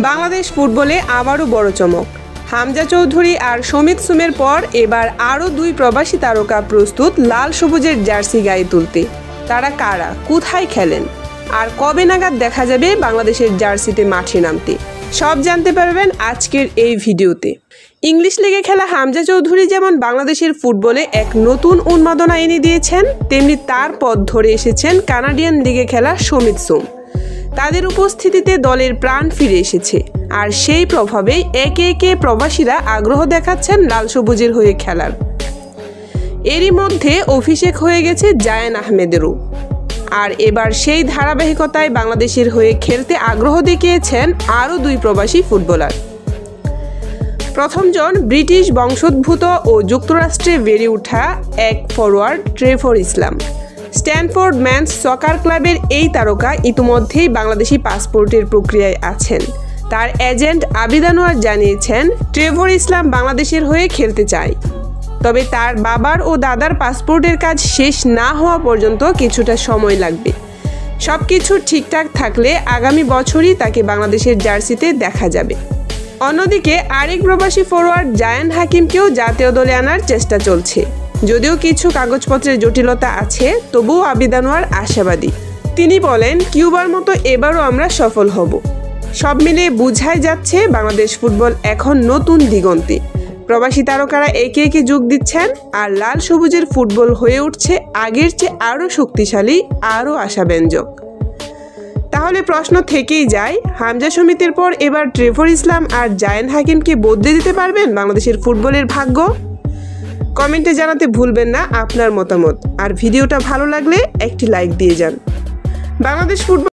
বাংলাদেশ ফুটবলে আবারও বড় চমক। হামজা চৌধুরী আর শমিত সুমের পর এবার আরও দুই প্রবাসী তারকা প্রস্তুত লাল সবুজের জার্সি গায়ে তুলতে। তারা কারা, কোথায় খেলেন আর কবে নাগাদ দেখা যাবে বাংলাদেশের জার্সিতে মাঠে নামতে, সব জানতে পারবেন আজকের এই ভিডিওতে। ইংলিশ লিগে খেলা হামজা চৌধুরী যেমন বাংলাদেশের ফুটবলে এক নতুন উন্মাদনা এনে দিয়েছেন, তেমনি তার পথ ধরে এসেছেন কানাডিয়ান লিগে খেলা শমিত সুম। তাদের উপস্থিতিতে দলের প্রাণ ফিরে এসেছে, আর সেই প্রভাবেই একে একে প্রবাসীরা আগ্রহ দেখাচ্ছেন লাল সবুজের হয়ে খেলার। এরই মধ্যে অভিষেক হয়ে গেছে জায়ান আহমেদেরও, আর এবার সেই ধারাবাহিকতায় বাংলাদেশের হয়ে খেলতে আগ্রহ দেখিয়েছেন আরও দুই প্রবাসী ফুটবলার। প্রথমজন ব্রিটিশ বংশোদ্ভূত ও যুক্তরাষ্ট্রে বেড়ে ওঠা এক ফরোয়ার্ড ট্রেভর ইসলাম। স্ট্যানফোর্ড মেন্স সকার ক্লাবের এই তারকা ইতিমধ্যেই বাংলাদেশি পাসপোর্টের প্রক্রিয়ায় আছেন। তার এজেন্ট আবিদ আনোয়ার জানিয়েছেন, ট্রেভর ইসলাম বাংলাদেশের হয়ে খেলতে চায়, তবে তার বাবার ও দাদার পাসপোর্টের কাজ শেষ না হওয়া পর্যন্ত কিছুটা সময় লাগবে। সব কিছু ঠিকঠাক থাকলে আগামী বছরই তাকে বাংলাদেশের জার্সিতে দেখা যাবে। অন্যদিকে আরেক প্রবাসী ফরোয়ার্ড জায়ান হাকিমকেও জাতীয় দলে আনার চেষ্টা চলছে। যদিও কিছু কাগজপত্রের জটিলতা আছে, তবুও আবিদ আনোয়ার আশাবাদী। তিনি বলেন, কিউবার মতো এবারও আমরা সফল হব। সব মিলিয়ে বোঝাই যাচ্ছে বাংলাদেশ ফুটবল এখন নতুন দিগন্তে। প্রবাসী তারকারা একে একে যোগ দিচ্ছেন, আর লাল সবুজের ফুটবল হয়ে উঠছে আগের চেয়ে আরও শক্তিশালী, আরও আশাব্যঞ্জক। তাহলে প্রশ্ন থেকেই যায়, হামজা শমিতের পর এবার ট্রেভর ইসলাম আর জায়ান হাকিমকে বদলে দিতে পারবেন বাংলাদেশের ফুটবলের ভাগ্য? কমেন্টে জানাতে ভুলবেন না আপনার মতামত, আর ভিডিওটা ভালো লাগলে একটি লাইক দিয়ে যান। বাংলাদেশ ফুটবল